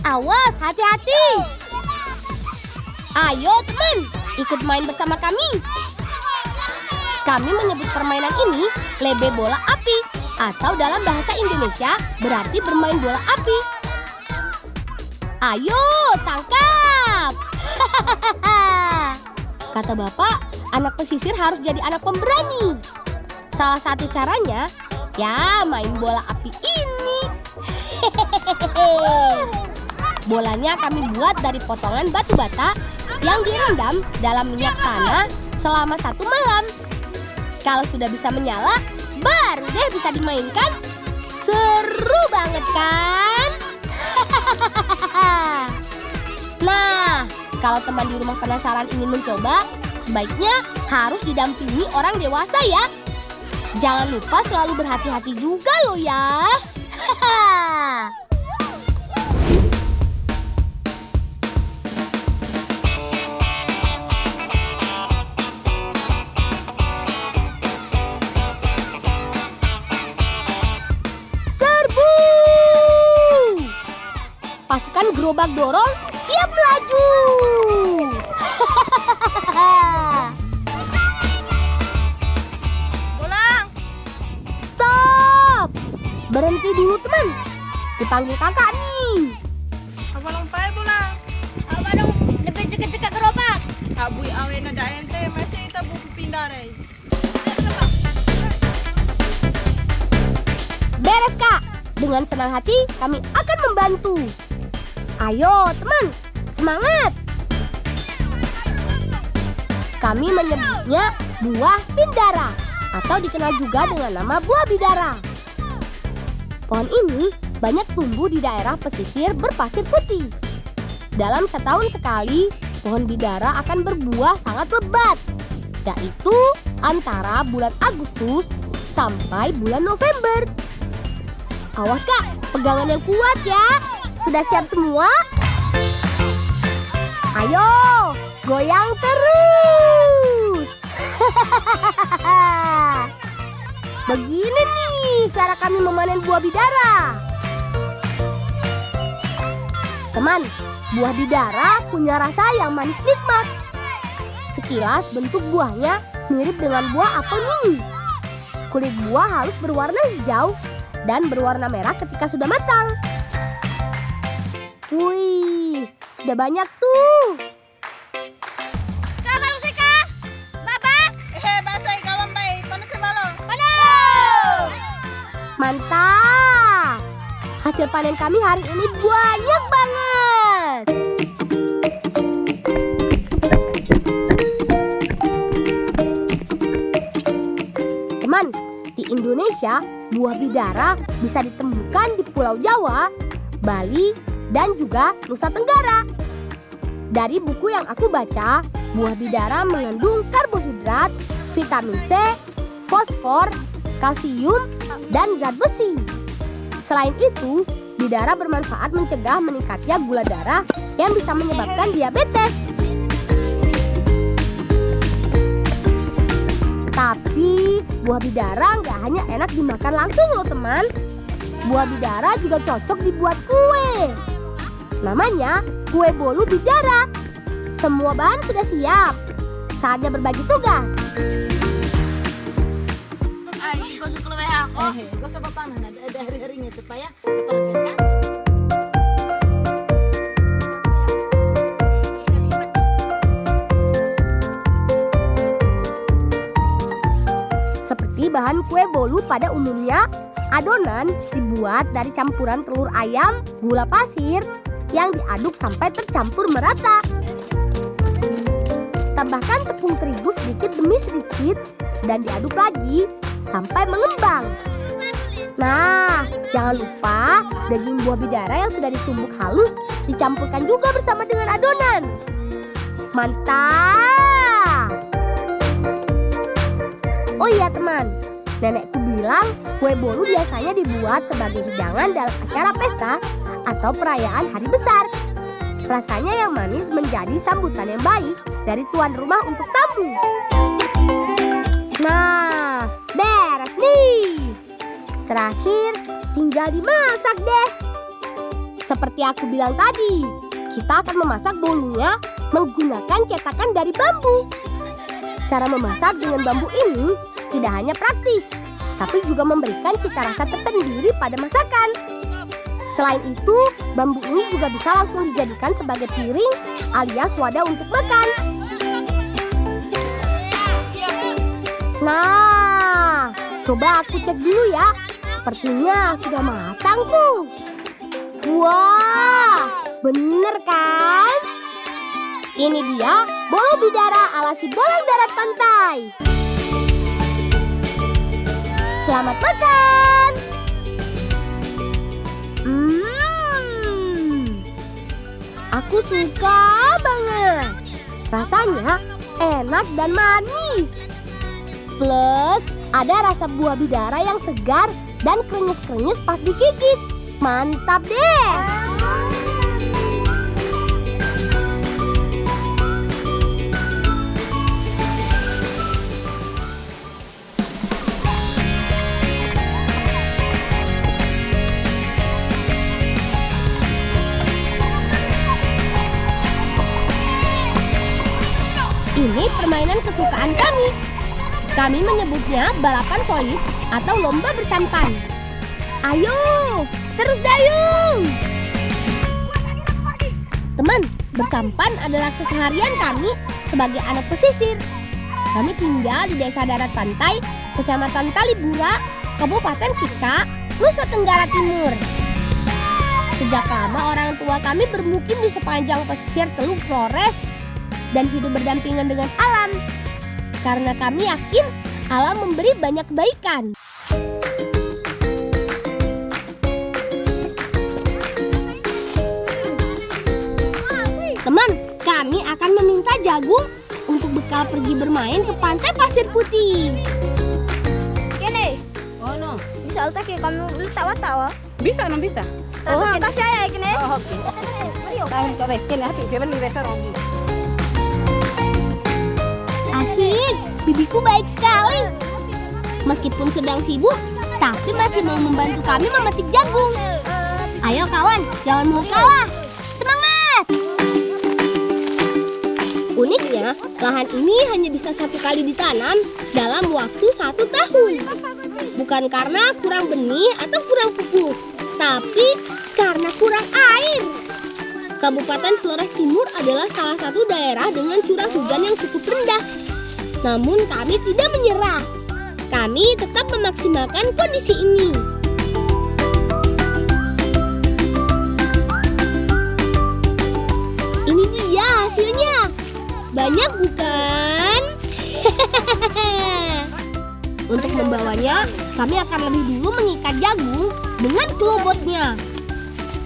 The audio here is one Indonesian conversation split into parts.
Awas, hati-hati. Ayo teman, ikut main bersama kami. Kami menyebut permainan ini lebe bola api, atau dalam bahasa Indonesia berarti bermain bola api. Ayo, tangkap. Kata bapak, anak pesisir harus jadi anak pemberani. Salah satu caranya, ya main bola api ini. Bolanya kami buat dari potongan batu bata yang direndam dalam minyak tanah selama 1 malam. Kalau sudah bisa menyala, baru deh bisa dimainkan. Seru banget kan? Nah, kalau teman di rumah penasaran ingin mencoba, sebaiknya harus didampingi orang dewasa ya. Jangan lupa selalu berhati-hati juga loh ya. Serbu! Pasukan gerobak dorong siap melaju. Berhenti dulu teman, dipanggil kakak nih. Apa dong pai pulang? Apa dong, lebih cekak-cekak gerobak. Kabui awe nada ente masih kita buku pindah deh. Beres kak, dengan senang hati kami akan membantu. Ayo teman, semangat. Kami menyebutnya buah pindara, atau dikenal juga dengan nama buah bidara. Pohon ini banyak tumbuh di daerah pesisir berpasir putih. Dalam setahun sekali, pohon bidara akan berbuah sangat lebat, yaitu antara bulan Agustus sampai bulan November. Awas kak, pegangan yang kuat ya. Sudah siap semua? Ayo, goyang terus. Begini nih cara kami memanen buah bidara. Teman, buah bidara punya rasa yang manis nikmat. Sekilas bentuk buahnya mirip dengan buah apel mini. Kulit buah harus berwarna hijau dan berwarna merah ketika sudah matang. Wih, sudah banyak tuh. Mantap! Hasil panen kami hari ini banyak banget. Teman, di Indonesia buah bidara bisa ditemukan di Pulau Jawa, Bali, dan juga Nusa Tenggara. Dari buku yang aku baca, buah bidara mengandung karbohidrat, vitamin C, fosfor, kalsium, dan zat besi. Selain itu, bidara bermanfaat mencegah meningkatnya gula darah yang bisa menyebabkan diabetes. Tapi, buah bidara nggak hanya enak dimakan langsung loh teman. Buah bidara juga cocok dibuat kue. Namanya kue bolu bidara. Semua bahan sudah siap. Saatnya berbagi tugas. Gosok lebih aku. Gosok papanan ada hari-harinya supaya terbiasa. Seperti bahan kue bolu pada umumnya, adonan dibuat dari campuran telur ayam, gula pasir yang diaduk sampai tercampur merata. Tambahkan tepung terigu sedikit demi sedikit dan diaduk lagi sampai mengembang. Nah, jangan lupa daging buah bidara yang sudah ditumbuk halus dicampurkan juga bersama dengan adonan. Mantap! Oh iya teman, nenekku bilang kue bolu biasanya dibuat sebagai hidangan dalam acara pesta atau perayaan hari besar. Rasanya yang manis menjadi sambutan yang baik dari tuan rumah untuk tamu. Nah, beres nih. Terakhir, tinggal dimasak deh. Seperti aku bilang tadi, kita akan memasak bolunya menggunakan cetakan dari bambu. Cara memasak dengan bambu ini tidak hanya praktis, tapi juga memberikan cita rasa tersendiri pada masakan. Selain itu, bambu ini juga bisa langsung dijadikan sebagai piring alias wadah untuk makan. Nah, coba aku cek dulu ya. Sepertinya sudah matang tuh. Wah, bener kan? Ini dia bolu bidara ala si bolang darat pantai. Selamat makan. Aku suka banget. Rasanya enak dan manis. Plus ada rasa buah bidara yang segar dan krenyes-krenyes pas digigit. Mantap deh. Ini permainan kesukaan kami. Kami menyebutnya balapan solid atau lomba bersampan. Ayo, terus dayung! Teman, bersampan adalah keseharian kami sebagai anak pesisir. Kami tinggal di Desa Darat Pantai, Kecamatan Talibura, Kabupaten Sika, Nusa Tenggara Timur. Sejak lama orang tua kami bermukim di sepanjang pesisir Teluk Flores dan hidup berdampingan dengan alam. Karena kami yakin alam memberi banyak kebaikan. Teman, kami akan meminta jagung untuk bekal pergi bermain ke pantai pasir putih. Kene. Oh no. Bisa letak ya kamu letak tawa. Bisa no bisa. Oh, kita saya kene. Oh oke. Mari. Tahu coba kene hati dia beli besar ongi. Asik, bibiku baik sekali. Meskipun sedang sibuk, tapi masih mau membantu kami memetik jagung. Ayo kawan, jangan mau kalah. Semangat! Uniknya, lahan ini hanya bisa 1 kali ditanam dalam waktu 1 tahun. Bukan karena kurang benih atau kurang pupuk, tapi karena kurang air. Kabupaten Flores Timur adalah salah satu daerah dengan curah hujan yang cukup rendah. Namun kami tidak menyerah. Kami tetap memaksimalkan kondisi ini. Ini dia hasilnya. Banyak bukan? Untuk membawanya, kami akan lebih dulu mengikat jagung dengan kelobotnya.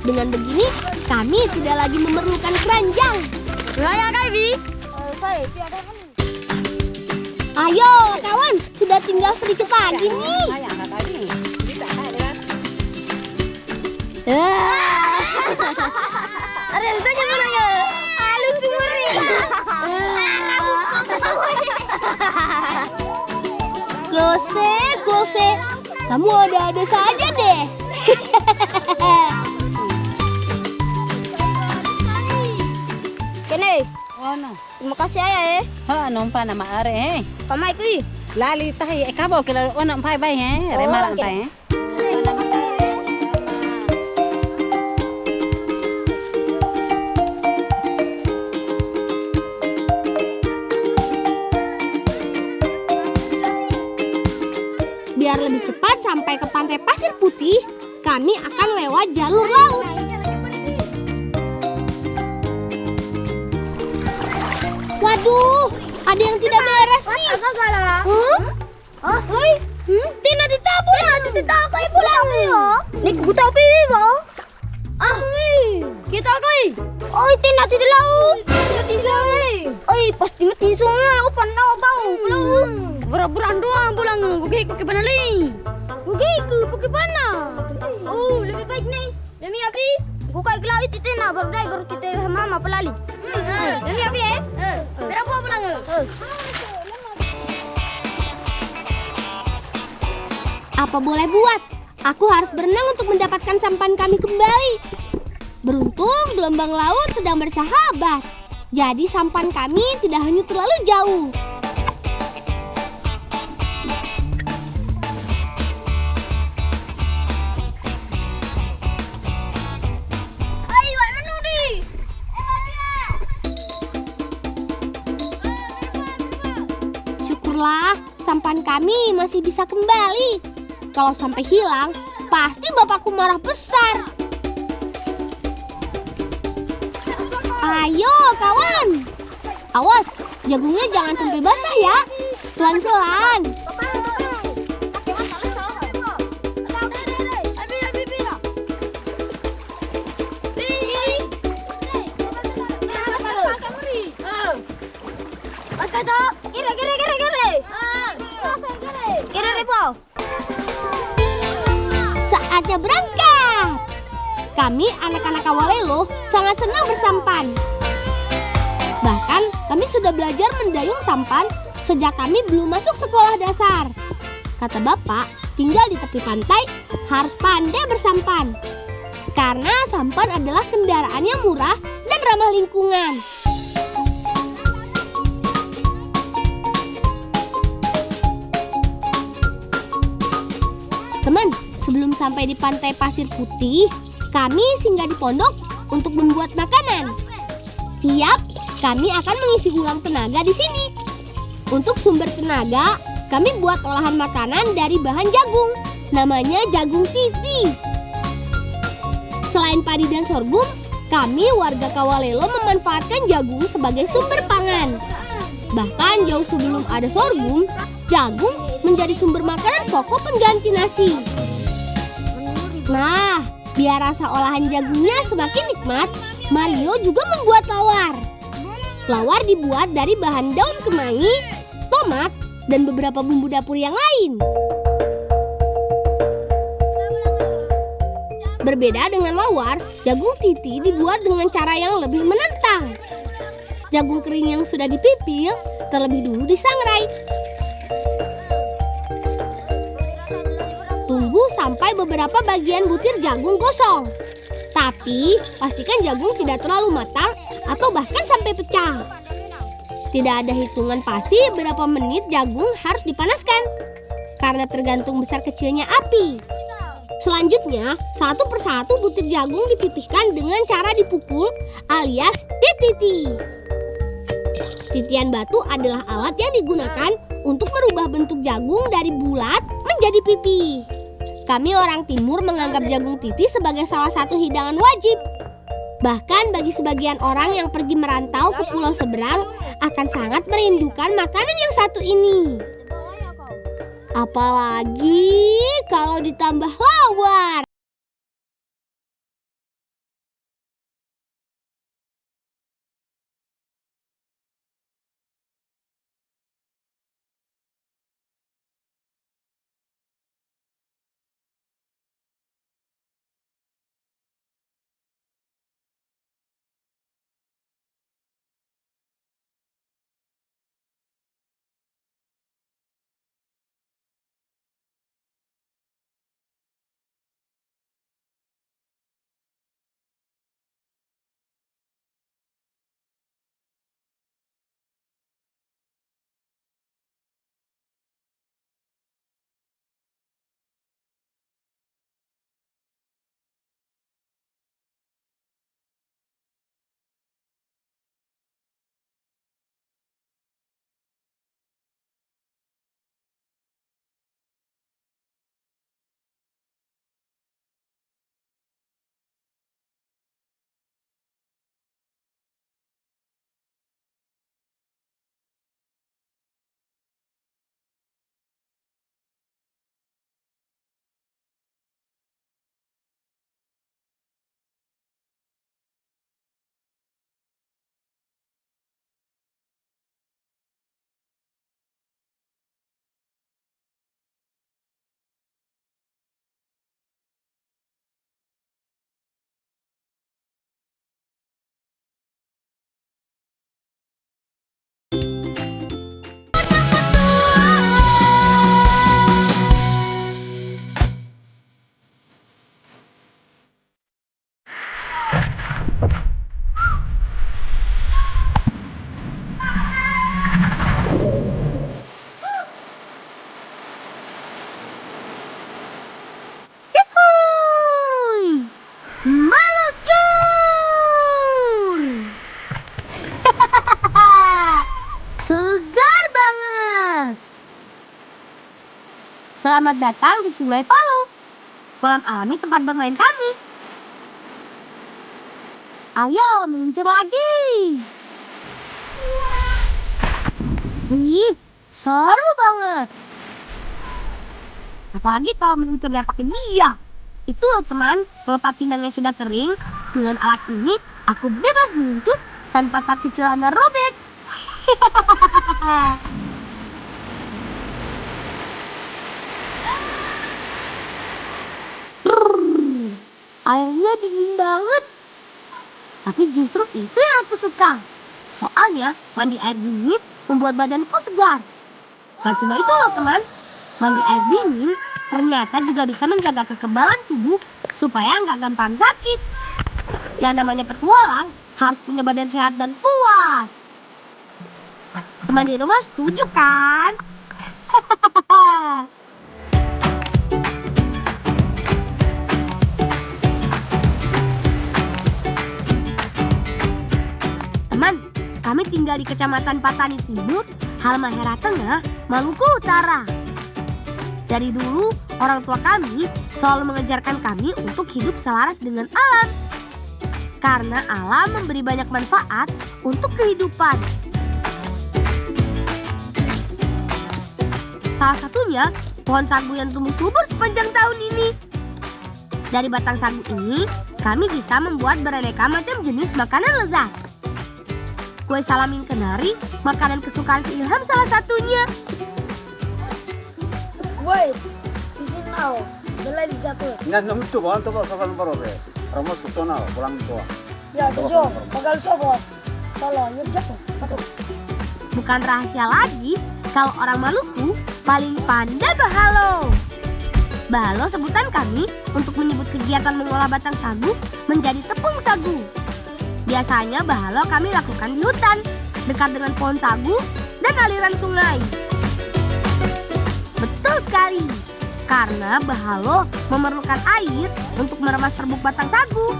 Dengan begini, kami tidak lagi memerlukan keranjang. Ya, Kaibi. Ayo kawan, sudah tinggal sedikit lagi nih. Bisa kan? Ada itu gimana ya? Halus sumuri. Close. Kamu ada-ada saja deh. Kene. Oh no. Terima kasih ya. Ha nompa nama are Kamu ikut. Lali tahi ekabo kila ona pai bai re marang pai Biar lebih cepat sampai ke pantai Pasir Putih, kami akan lewat jalur laut. Waduh, ada yang tidak beres nih. Tina ditapo. Ditapo ibu lagi ya. Nik buta pibo. Kita koi. Oi, tina di laut. Mati soi. Oi, pasti mati soi. Opan na bau. Bura-buran doang pulang. Bugi ko kibanali. Bugi ko pukibana. Oh, lebih baik nih. Demi api. Buka laut itu na baru kita mama pelali. Demi api ya. Berapa pulang? Apa boleh buat? Aku harus berenang untuk mendapatkan sampan kami kembali. Beruntung gelombang laut sedang bersahabat. Jadi sampan kami tidak hanyut terlalu jauh. Syukurlah sampan kami masih bisa kembali. Kalau sampai hilang, pasti bapakku marah besar. Ayo kawan, awas jagungnya jangan sampai basah ya. Pelan-pelan. Saatnya berangkat. Kami anak-anak Kawalelo sangat senang bersampan. Bahkan kami sudah belajar mendayung sampan sejak kami belum masuk sekolah dasar. Kata bapak, tinggal di tepi pantai harus pandai bersampan. Karena sampan adalah kendaraan yang murah dan ramah lingkungan. Teman, sebelum sampai di pantai Pasir Putih, kami singgah di pondok untuk membuat makanan. Siap, kami akan mengisi ulang tenaga di sini. Untuk sumber tenaga, kami buat olahan makanan dari bahan jagung. Namanya jagung titi. Selain padi dan sorghum, kami warga Kawalelo memanfaatkan jagung sebagai sumber pangan. Bahkan jauh sebelum ada sorghum, jagung menjadi sumber makanan pokok pengganti nasi. Nah, biar rasa olahan jagungnya semakin nikmat, Mario juga membuat lawar. Lawar dibuat dari bahan daun kemangi, tomat, dan beberapa bumbu dapur yang lain. Berbeda dengan lawar, jagung titi dibuat dengan cara yang lebih menantang. Jagung kering yang sudah dipipil terlebih dulu disangrai. Tunggu sampai beberapa bagian butir jagung gosong. Tapi pastikan jagung tidak terlalu matang atau bahkan sampai pecah. Tidak ada hitungan pasti berapa menit jagung harus dipanaskan, karena tergantung besar kecilnya api. Selanjutnya, satu persatu butir jagung dipipihkan dengan cara dipukul alias dititi. Titian batu adalah alat yang digunakan untuk merubah bentuk jagung dari bulat menjadi pipih. Kami orang timur menganggap jagung titi sebagai salah satu hidangan wajib. Bahkan bagi sebagian orang yang pergi merantau ke pulau seberang akan sangat merindukan makanan yang satu ini. Apalagi kalau ditambah lawar. Selamat datang di Sungai Palo. Kolam alami tempat bermain kami. Ayo, meluncur lagi. Wih, seru banget. Apalagi kalau meluncurnya pakai biak. Itu loh teman, pelepah pinggang yang sudah kering. Dengan alat ini, aku bebas meluncur tanpa kaki celana robek. Airnya dingin banget. Tapi justru itu yang aku suka. Soalnya mandi air dingin membuat badanku segar. Gak cuma itu loh teman, mandi air dingin ternyata juga bisa menjaga kekebalan tubuh supaya nggak gampang sakit. Yang namanya petualang harus punya badan sehat dan kuat. Teman di rumah setuju kan? Teman, kami tinggal di Kecamatan Patani Timur, Halmahera Tengah, Maluku Utara. Dari dulu, orang tua kami selalu mengajarkan kami untuk hidup selaras dengan alam. Karena alam memberi banyak manfaat untuk kehidupan. Salah satunya, pohon sagu yang tumbuh subur sepanjang tahun ini. Dari batang sagu ini, kami bisa membuat beraneka macam jenis makanan lezat. Kue salamin kenari, makanan kesukaan si Ilham salah satunya. Woi, di sini now, belai dijatuh. Nggak nemu bawa tuh soal nomor apa? Ramos kutona, pulang tua. Ya, Jojo, bakal sobo. Salah, nyuk jatuh. Patuh. Bukan rahasia lagi, kalau orang Maluku paling pandai bahalo. Bahalo sebutan kami untuk menyebut kegiatan mengolah batang sagu menjadi tepung sagu. Biasanya bahalo kami lakukan di hutan, dekat dengan pohon sagu dan aliran sungai. Betul sekali, karena bahalo memerlukan air untuk meremas serbuk batang sagu.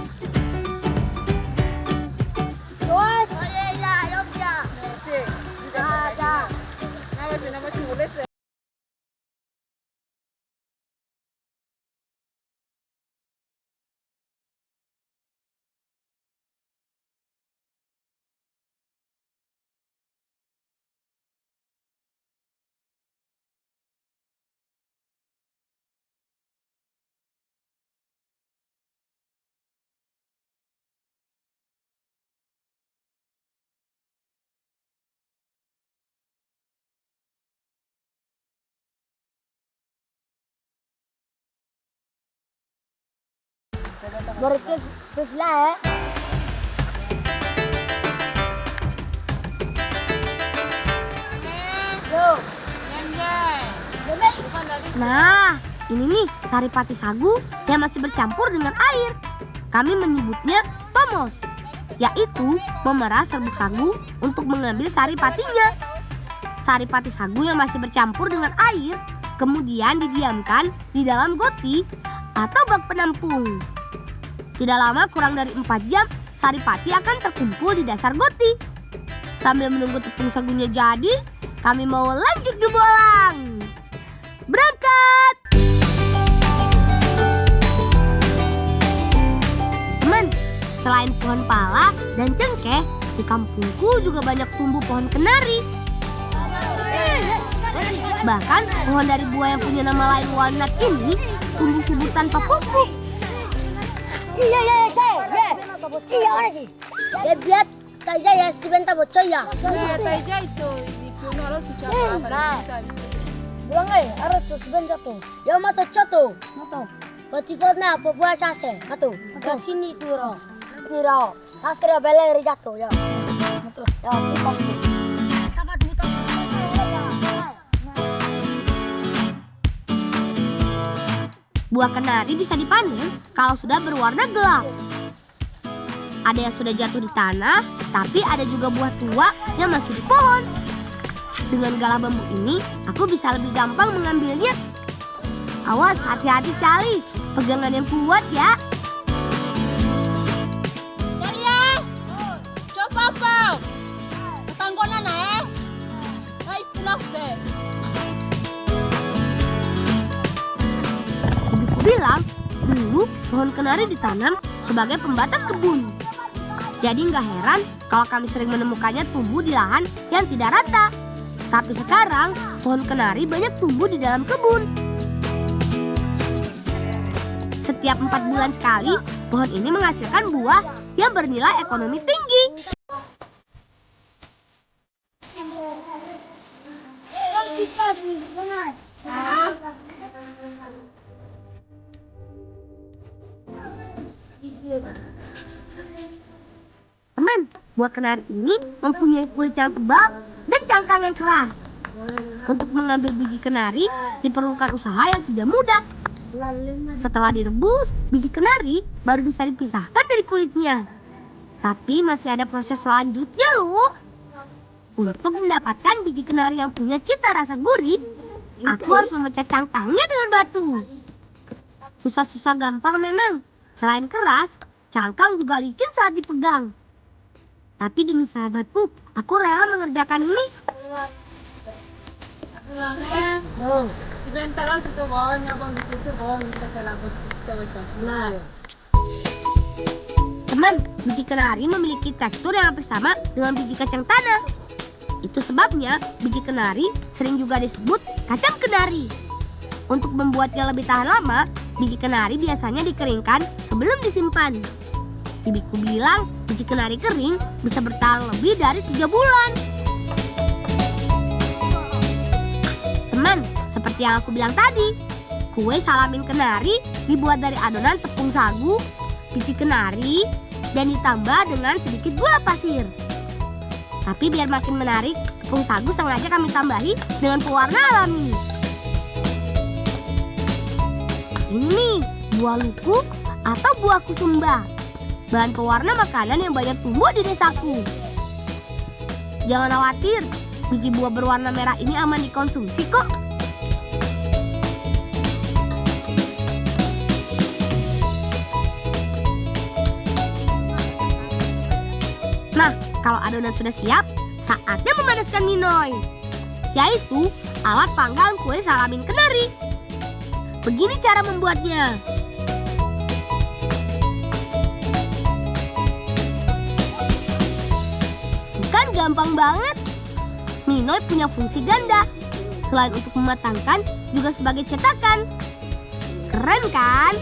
Baru ke lah. Nah, ini nih saripati sagu yang masih bercampur dengan air. Kami menyebutnya tomos, yaitu memerah serbuk sagu untuk mengambil saripatinya. Saripati sagu yang masih bercampur dengan air kemudian didiamkan di dalam goti atau bak penampung. Tidak lama, kurang dari 4 jam, saripati akan terkumpul di dasar goti. Sambil menunggu tepung sagunya jadi, kami mau lanjut ke bolang. Berangkat! Teman, selain pohon pala dan cengkeh, di kampungku juga banyak tumbuh pohon kenari. Bahkan pohon dari buah yang punya nama lain walnut ini tumbuh subur tanpa pupuk. Iya, orang sih. Ya biar taja ya sebentar bocor ya. Taija itu di Pionoro bicara Buang harus sebentar tuh. Ya mata coto. Mata. Motifnya apa buah case? Katu. Ke sini tuh ro. Ini ro. Akhirnya beler jatuh ya. Mata. Ya sifat. Sahabat buta. Buah kenari bisa dipanen kalau sudah berwarna gelap. Ada yang sudah jatuh di tanah, tapi ada juga buah tua yang masih di pohon. Dengan galah bambu ini, aku bisa lebih gampang mengambilnya. Awas, hati-hati Cali, pegangan yang kuat ya. Kalian, coba apa? Tanggonan Hai, pulang deh. bilang, dulu pohon kenari ditanam sebagai pembatas kebun. Jadi nggak heran kalau kami sering menemukannya tumbuh di lahan yang tidak rata. Tapi sekarang pohon kenari banyak tumbuh di dalam kebun. Setiap 4 bulan sekali, pohon ini menghasilkan buah yang bernilai ekonomi tinggi. Teman, buah kenari ini mempunyai kulit yang tebal dan cangkang yang keras. Untuk mengambil biji kenari diperlukan usaha yang tidak mudah. Setelah direbus, biji kenari baru bisa dipisahkan dari kulitnya. Tapi masih ada proses selanjutnya loh. Untuk mendapatkan biji kenari yang punya cita rasa gurih, aku harus memecah cangkangnya dengan batu. Susah-susah gampang memang. Selain keras, cangkang juga licin saat dipegang. Tapi demi sahabatku, aku rela mengerjakan ini. Sebentar lang dito ba? Nyabang dito ba? Kita kailangan coba-coba. Teman, biji kenari memiliki tekstur yang hampir sama dengan biji kacang tanah. Itu sebabnya biji kenari sering juga disebut kacang kenari. Untuk membuatnya lebih tahan lama, biji kenari biasanya dikeringkan sebelum disimpan. Ibuku bilang biji kenari kering bisa bertahan lebih dari 3 bulan. Teman, seperti yang aku bilang tadi, kue salamin kenari dibuat dari adonan tepung sagu, biji kenari, dan ditambah dengan sedikit gula pasir. Tapi biar makin menarik, tepung sagu sengaja kami tambahi dengan pewarna alami. Ini nih, buah luku atau buah kusumba. Bahan pewarna makanan yang banyak tumbuh di desaku. Jangan khawatir, biji buah berwarna merah ini aman dikonsumsi kok. Nah, kalau adonan sudah siap, saatnya memanaskan minoy, yaitu alat panggang kue salamin kenari. Begini cara membuatnya. Bukan gampang banget. Minoy punya fungsi ganda. Selain untuk mematangkan, juga sebagai cetakan. Keren kan?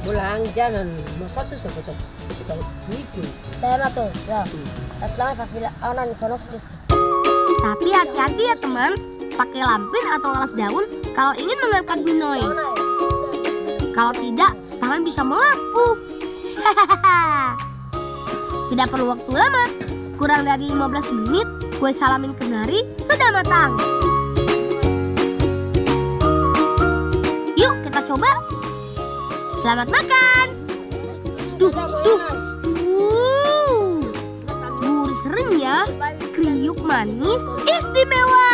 Bulang jalan, satu sebetulnya. Itu. Saya tuh, ya. Atlang fafila anan fonos bis. Tapi hati-hati ya teman, pakai lampin atau alas daun kalau ingin mengangkat minoy. Kalau tidak, tangan bisa melepuh. Tidak perlu waktu lama, kurang dari 15 menit, kue salamin kenari sudah matang. Yuk kita coba. Selamat makan. Gurih renyah, kriuk manis, istimewa.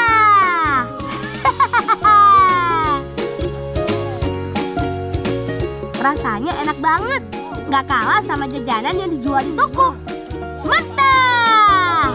Rasanya enak banget, nggak kalah sama jajanan yang dijual di toko. Mantap!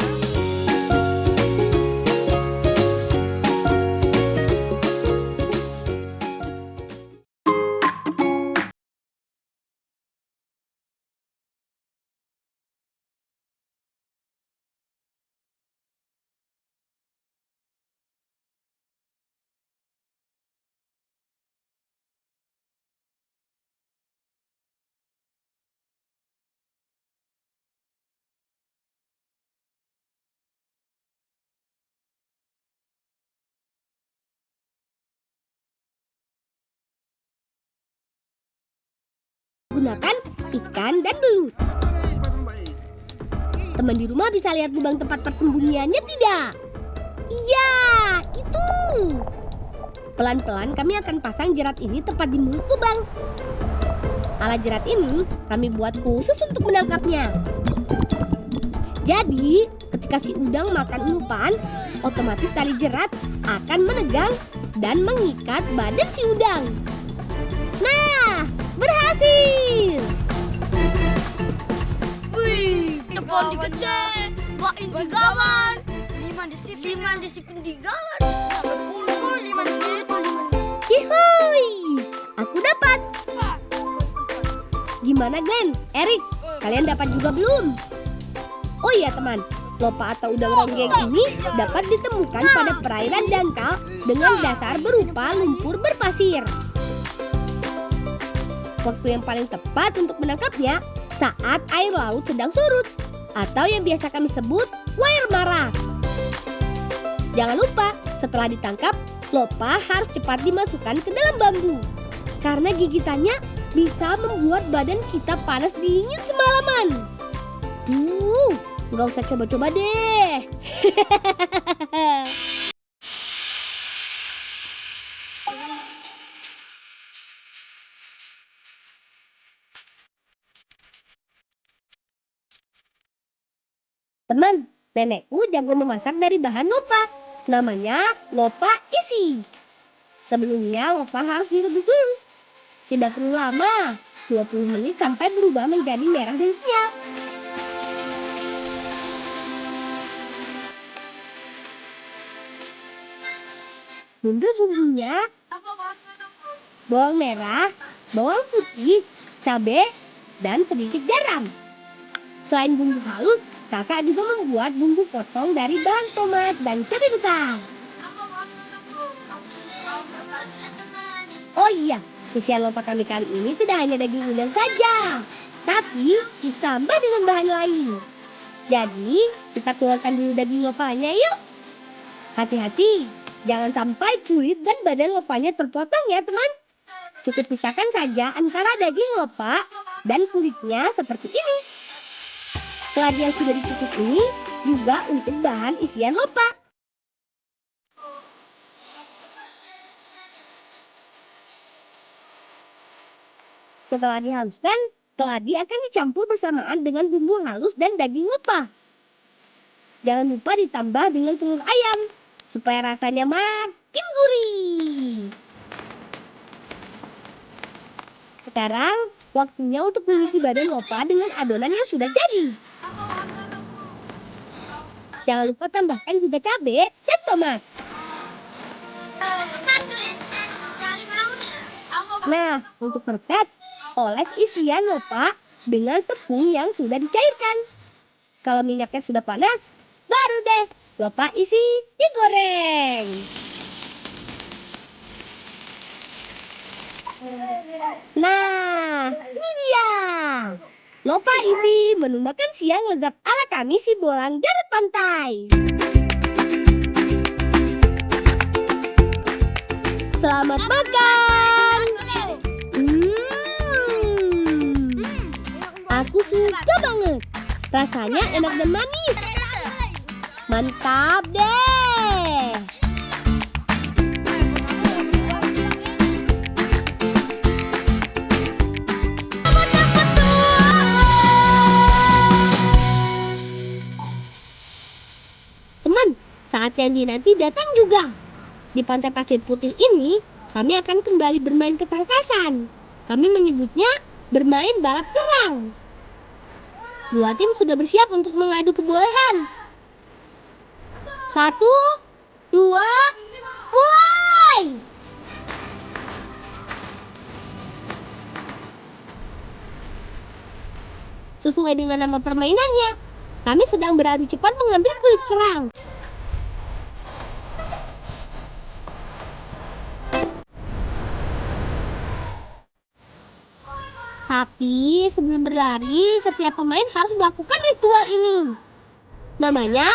Gunakan ikan dan belut. Teman di rumah bisa lihat lubang tempat persembunyiannya tidak? Iya, itu. Pelan-pelan kami akan pasang jerat ini tepat di mulut lubang. Alat jerat ini kami buat khusus untuk menangkapnya. Jadi, ketika si udang makan umpan, otomatis tali jerat akan menegang dan mengikat badan si udang. Nah, berhasil! Wih, tepon digede, bain digawan, liman disipin digawan. Cihuy, aku dapat. Gimana Glenn, Erik, kalian dapat juga belum? Oh iya teman, lopa atau udang ronggeng ini dapat ditemukan pada perairan dangkal dengan dasar berupa lumpur berpasir. Waktu yang paling tepat untuk menangkapnya saat air laut sedang surut, atau yang biasa kami sebut wair marak. Jangan lupa, setelah ditangkap, lopa harus cepat dimasukkan ke dalam bambu. Karena gigitannya bisa membuat badan kita panas dingin semalaman. Nggak usah coba-coba deh. Teman, nenekku jago memasak dari bahan lopa. Namanya lopa isi. Sebelumnya lopa harus direbus dulu. Tidak perlu lama, 20 menit sampai berubah menjadi merah dan siap. Bumbu-bumbunya, bawang merah, bawang putih, cabai, dan sedikit garam. Selain bumbu halus, kakak juga membuat bumbu potong dari bahan tomat dan cabai besar. Oh iya, isian lopa kami kali ini tidak hanya daging udang saja, tapi ditambah dengan bahan lain. Jadi, kita keluarkan dulu daging lopanya yuk. Hati-hati, jangan sampai kulit dan badan lopanya terpotong ya teman. Cukup pisahkan saja antara daging lopa dan kulitnya seperti ini. Seladi yang sudah dikukus ini juga untuk bahan isian lopa. Setelah dihaluskan, keladi akan dicampur bersamaan dengan bumbu halus dan daging lopa. Jangan lupa ditambah dengan telur ayam supaya rasanya makin gurih. Sekarang waktunya untuk mengisi badan lopa dengan adonan yang sudah jadi. Jangan lupa tambahkan juga cabai dan tomat. Nah, untuk perfect, oles isian lopa dengan tepung yang sudah dicairkan. Kalau minyaknya sudah panas, baru deh lopa isi digoreng. Nah, ini dia. Lopa isi menu makan siang lezat ala kami si Bolang Garut Pantai. Selamat makan. Aku suka banget. Rasanya enak dan manis. Mantap deh. Teman, saat yang dinanti datang juga. Di Pantai Pasir Putih ini, kami akan kembali bermain ketangkasan. Kami menyebutnya bermain balap kerang. Dua tim sudah bersiap untuk mengadu kebolehan. 1, 2, mulai! Sesuai dengan nama permainannya, kami sedang beradu cepat mengambil kulit kerang. Tapi sebelum berlari, setiap pemain harus melakukan ritual ini. Namanya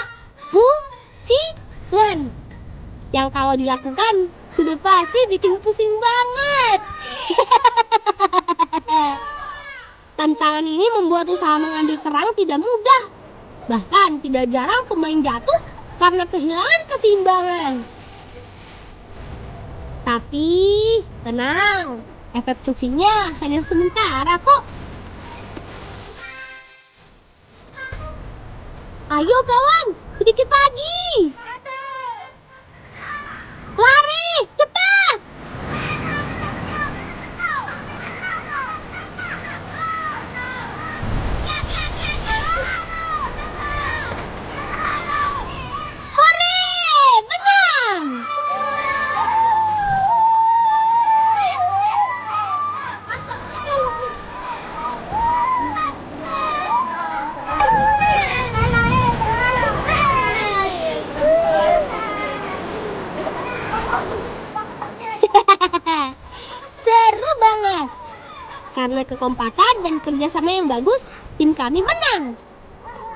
pusingan. Yang kalau dilakukan sudah pasti bikin pusing banget. Tantangan ini membuat usaha mengambil kerang tidak mudah. Bahkan tidak jarang pemain jatuh karena kehilangan keseimbangan. Tapi tenang, efek pusingnya hanya sementara kok. Ayo kawan, sedikit lagi. Lari, cepat. Hore, menang. kekompakan dan kerjasama yang bagus, tim kami menang.